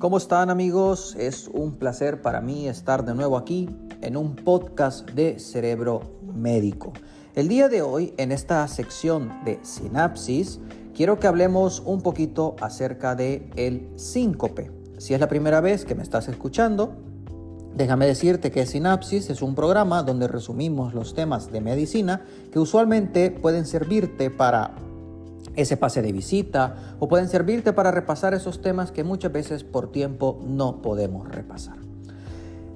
¿Cómo están, amigos? Es un placer para mí estar de nuevo aquí en un podcast de Cerebro Médico. El día de hoy, en esta sección de sinapsis, quiero que hablemos un poquito acerca de el síncope. Si es la primera vez que me estás escuchando, déjame decirte que Sinapsis es un programa donde resumimos los temas de medicina que usualmente pueden servirte para ese pase de visita o pueden servirte para repasar esos temas que muchas veces por tiempo no podemos repasar.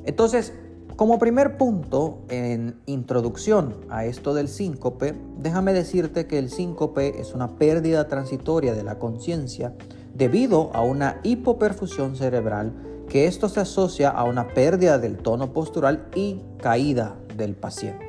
Entonces, como primer punto en introducción a esto del síncope, déjame decirte que el síncope es una pérdida transitoria de la conciencia debido a una hipoperfusión cerebral, que esto se asocia a una pérdida del tono postural y caída del paciente.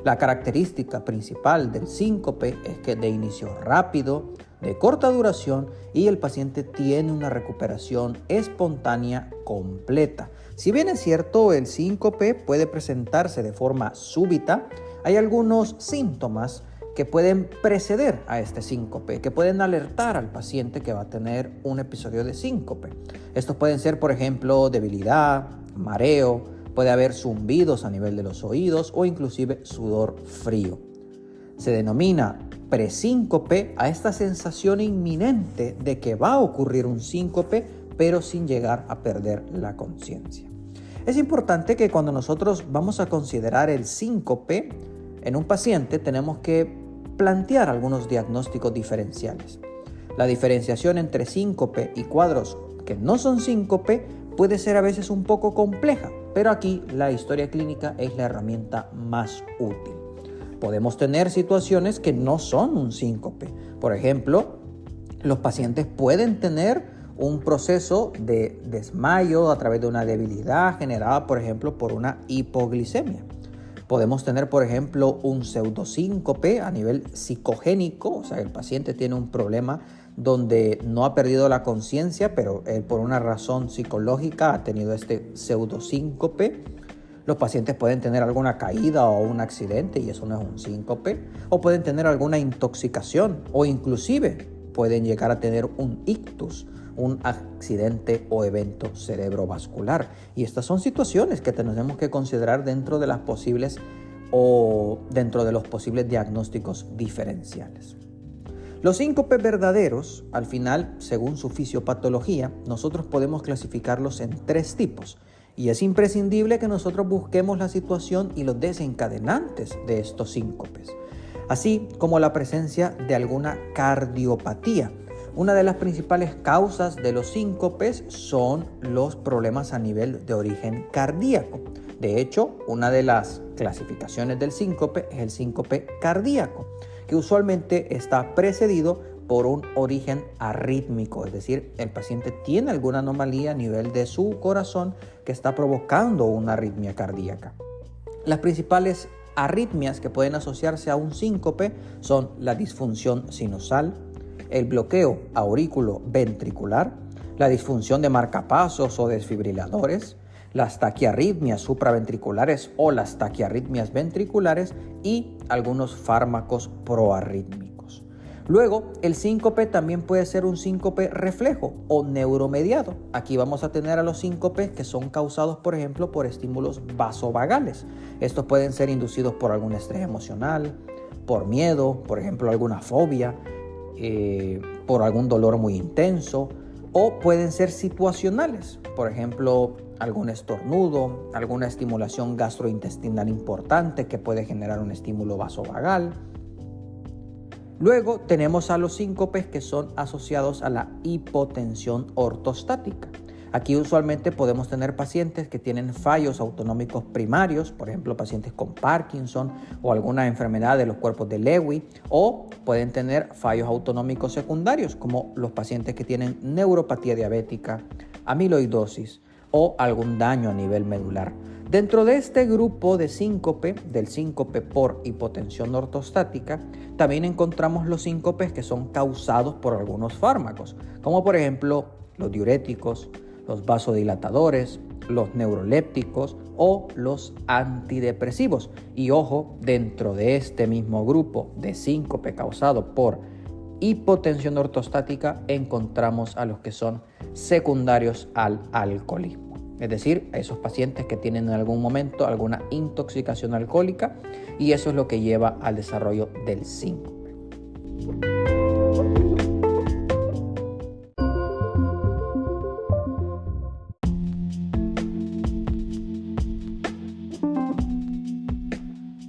La característica principal del síncope es que de inicio rápido, de corta duración, y el paciente tiene una recuperación espontánea completa. Si bien es cierto, el síncope puede presentarse de forma súbita, hay algunos síntomas que pueden preceder a este síncope, que pueden alertar al paciente que va a tener un episodio de síncope. Estos pueden ser, por ejemplo, debilidad, mareo, puede haber zumbidos a nivel de los oídos o inclusive sudor frío. Se denomina presíncope a esta sensación inminente de que va a ocurrir un síncope, pero sin llegar a perder la conciencia. Es importante que cuando nosotros vamos a considerar el síncope en un paciente, tenemos que plantear algunos diagnósticos diferenciales. La diferenciación entre síncope y cuadros que no son síncope puede ser a veces un poco compleja, pero aquí la historia clínica es la herramienta más útil. Podemos tener situaciones que no son un síncope. Por ejemplo, los pacientes pueden tener un proceso de desmayo a través de una debilidad generada, por ejemplo, por una hipoglicemia. Podemos tener, por ejemplo, un pseudosíncope a nivel psicogénico, o sea, el paciente tiene un problema donde no ha perdido la conciencia, pero él por una razón psicológica ha tenido este pseudosíncope. Los pacientes pueden tener alguna caída o un accidente y eso no es un síncope, o pueden tener alguna intoxicación o inclusive pueden llegar a tener un ictus, un accidente o evento cerebrovascular. Y estas son situaciones que tenemos que considerar dentro de los posibles diagnósticos diferenciales. Los síncopes verdaderos, al final, según su fisiopatología, nosotros podemos clasificarlos en 3 tipos. Y es imprescindible que nosotros busquemos la situación y los desencadenantes de estos síncopes, así como la presencia de alguna cardiopatía. Una de las principales causas de los síncopes son los problemas a nivel de origen cardíaco. De hecho, una de las clasificaciones del síncope es el síncope cardíaco, que usualmente está precedido por un origen arrítmico, es decir, el paciente tiene alguna anomalía a nivel de su corazón que está provocando una arritmia cardíaca. Las principales arritmias que pueden asociarse a un síncope son la disfunción sinusal, el bloqueo aurículo-ventricular, la disfunción de marcapasos o desfibriladores, las taquiarritmias supraventriculares o las taquiarritmias ventriculares y algunos fármacos proarrítmicos. Luego, el síncope también puede ser un síncope reflejo o neuromediado. Aquí vamos a tener a los síncopes que son causados, por ejemplo, por estímulos vasovagales. Estos pueden ser inducidos por algún estrés emocional, por miedo, por ejemplo, alguna fobia, por algún dolor muy intenso, o pueden ser situacionales, por ejemplo, algún estornudo, alguna estimulación gastrointestinal importante que puede generar un estímulo vasovagal. Luego tenemos a los síncopes que son asociados a la hipotensión ortostática. Aquí usualmente podemos tener pacientes que tienen fallos autonómicos primarios, por ejemplo, pacientes con Parkinson o alguna enfermedad de los cuerpos de Lewy, o pueden tener fallos autonómicos secundarios, como los pacientes que tienen neuropatía diabética, amiloidosis o algún daño a nivel medular. Dentro de este grupo de síncope, del síncope por hipotensión ortostática, también encontramos los síncopes que son causados por algunos fármacos, como por ejemplo los diuréticos, los vasodilatadores, los neurolépticos o los antidepresivos. Y ojo, dentro de este mismo grupo de síncope causado por hipotensión ortostática encontramos a los que son secundarios al alcoholismo. Es decir, a esos pacientes que tienen en algún momento alguna intoxicación alcohólica, y eso es lo que lleva al desarrollo del síncope.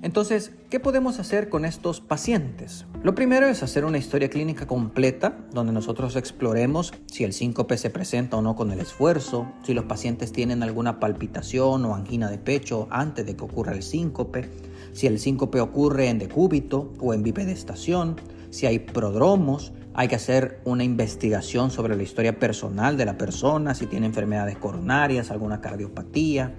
Entonces, ¿qué podemos hacer con estos pacientes? Lo primero es hacer una historia clínica completa donde nosotros exploremos si el síncope se presenta o no con el esfuerzo, si los pacientes tienen alguna palpitación o angina de pecho antes de que ocurra el síncope, si el síncope ocurre en decúbito o en bipedestación, si hay prodromos. Hay que hacer una investigación sobre la historia personal de la persona, si tiene enfermedades coronarias, alguna cardiopatía,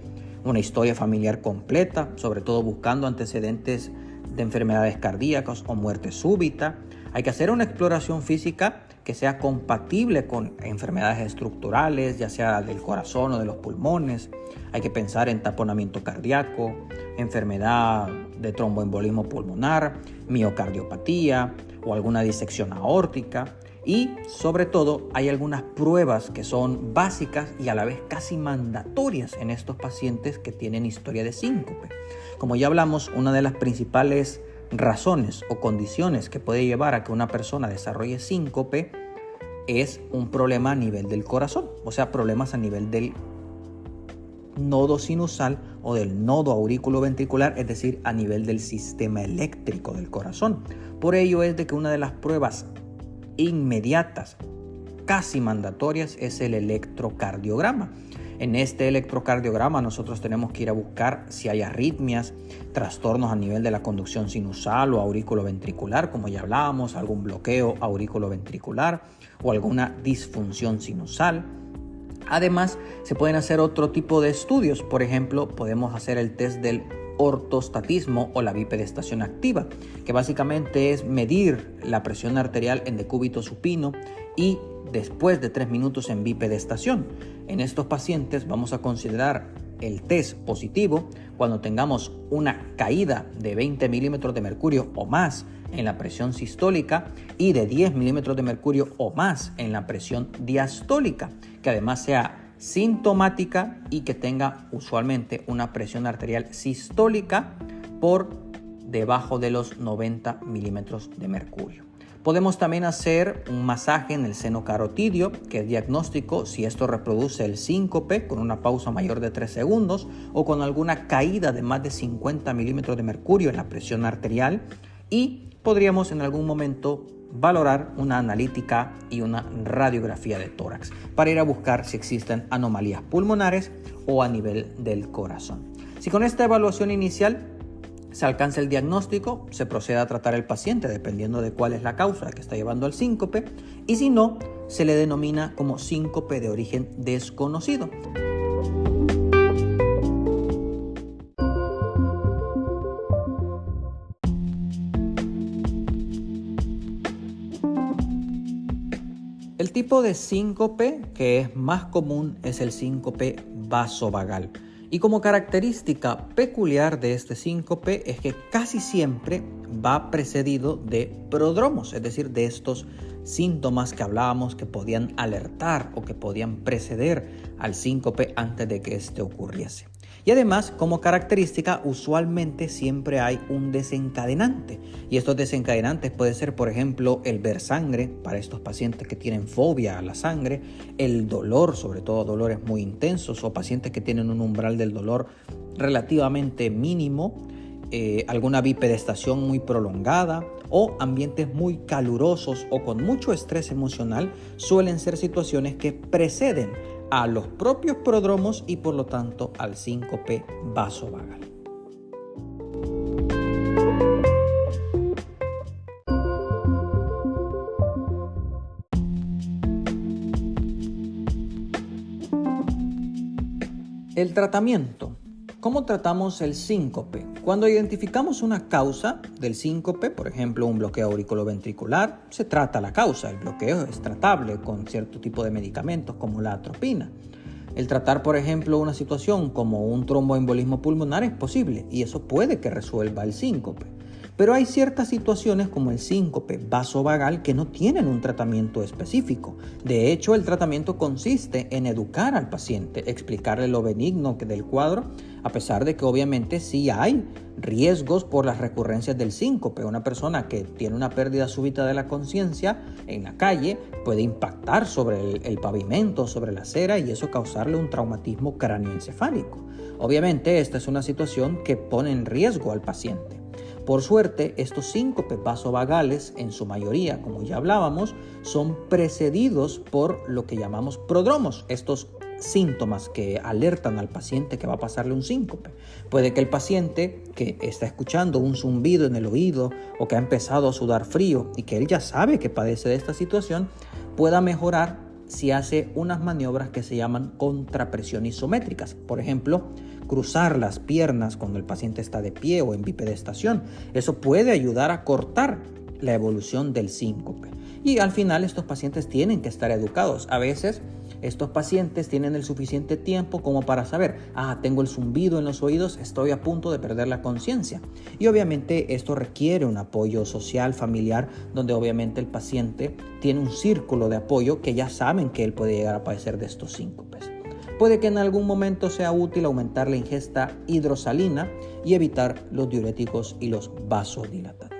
una historia familiar completa, sobre todo buscando antecedentes de enfermedades cardíacas o muerte súbita. Hay que hacer una exploración física que sea compatible con enfermedades estructurales, ya sea del corazón o de los pulmones. Hay que pensar en taponamiento cardíaco, enfermedad de tromboembolismo pulmonar, miocardiopatía o alguna disección aórtica. Y sobre todo hay algunas pruebas que son básicas y a la vez casi mandatorias en estos pacientes que tienen historia de síncope. Como ya hablamos, una de las principales razones o condiciones que puede llevar a que una persona desarrolle síncope es un problema a nivel del corazón, o sea, problemas a nivel del nodo sinusal o del nodo aurículo-ventricular, es decir, a nivel del sistema eléctrico del corazón. Por ello es de que una de las pruebas inmediatas, casi mandatorias, es el electrocardiograma. En este electrocardiograma nosotros tenemos que ir a buscar si hay arritmias, trastornos a nivel de la conducción sinusal o aurículo-ventricular, como ya hablábamos, algún bloqueo aurículo-ventricular o alguna disfunción sinusal. Además, se pueden hacer otro tipo de estudios. Por ejemplo, podemos hacer el test del ortostatismo o la bipedestación activa, que básicamente es medir la presión arterial en decúbito supino y después de 3 minutos en bipedestación. En estos pacientes vamos a considerar el test positivo cuando tengamos una caída de 20 milímetros de mercurio o más en la presión sistólica y de 10 milímetros de mercurio o más en la presión diastólica, que además sea sintomática y que tenga usualmente una presión arterial sistólica por debajo de los 90 milímetros de mercurio. Podemos también hacer un masaje en el seno carotidio, que es diagnóstico si esto reproduce el síncope con una pausa mayor de 3 segundos o con alguna caída de más de 50 milímetros de mercurio en la presión arterial, y podríamos en algún momento valorar una analítica y una radiografía de tórax para ir a buscar si existen anomalías pulmonares o a nivel del corazón. Si con esta evaluación inicial se alcanza el diagnóstico, se procede a tratar al paciente dependiendo de cuál es la causa que está llevando al síncope, y si no, se le denomina como síncope de origen desconocido. El tipo de síncope que es más común es el síncope vasovagal. Y como característica peculiar de este síncope es que casi siempre va precedido de prodromos, es decir, de estos síntomas que hablábamos que podían alertar o que podían preceder al síncope antes de que este ocurriese. Y además, como característica, usualmente siempre hay un desencadenante. Y estos desencadenantes pueden ser, por ejemplo, el ver sangre para estos pacientes que tienen fobia a la sangre, el dolor, sobre todo dolores muy intensos o pacientes que tienen un umbral del dolor relativamente mínimo, alguna bipedestación muy prolongada o ambientes muy calurosos o con mucho estrés emocional suelen ser situaciones que preceden a los propios prodromos y por lo tanto al síncope vasovagal. El tratamiento. ¿Cómo tratamos el síncope? Cuando identificamos una causa del síncope, por ejemplo un bloqueo auriculoventricular, se trata la causa. El bloqueo es tratable con cierto tipo de medicamentos como la atropina. El tratar, por ejemplo, una situación como un tromboembolismo pulmonar es posible y eso puede que resuelva el síncope. Pero hay ciertas situaciones como el síncope vasovagal que no tienen un tratamiento específico. De hecho, el tratamiento consiste en educar al paciente, explicarle lo benigno del cuadro, a pesar de que obviamente sí hay riesgos por las recurrencias del síncope. Una persona que tiene una pérdida súbita de la conciencia en la calle puede impactar sobre el pavimento, sobre la acera, y eso causarle un traumatismo cráneoencefálico. Obviamente esta es una situación que pone en riesgo al paciente. Por suerte, estos síncopes vasovagales, en su mayoría, como ya hablábamos, son precedidos por lo que llamamos prodromos, estos síntomas que alertan al paciente que va a pasarle un síncope. Puede que el paciente que está escuchando un zumbido en el oído o que ha empezado a sudar frío y que él ya sabe que padece de esta situación, pueda mejorar si hace unas maniobras que se llaman contrapresión isométricas. Por ejemplo, cruzar las piernas cuando el paciente está de pie o en bipedestación. Eso puede ayudar a cortar la evolución del síncope. Y al final estos pacientes tienen que estar educados. A veces estos pacientes tienen el suficiente tiempo como para saber, tengo el zumbido en los oídos, estoy a punto de perder la conciencia. Y obviamente esto requiere un apoyo social, familiar, donde obviamente el paciente tiene un círculo de apoyo que ya saben que él puede llegar a padecer de estos síncopes. Puede que en algún momento sea útil aumentar la ingesta hidrosalina y evitar los diuréticos y los vasodilatadores.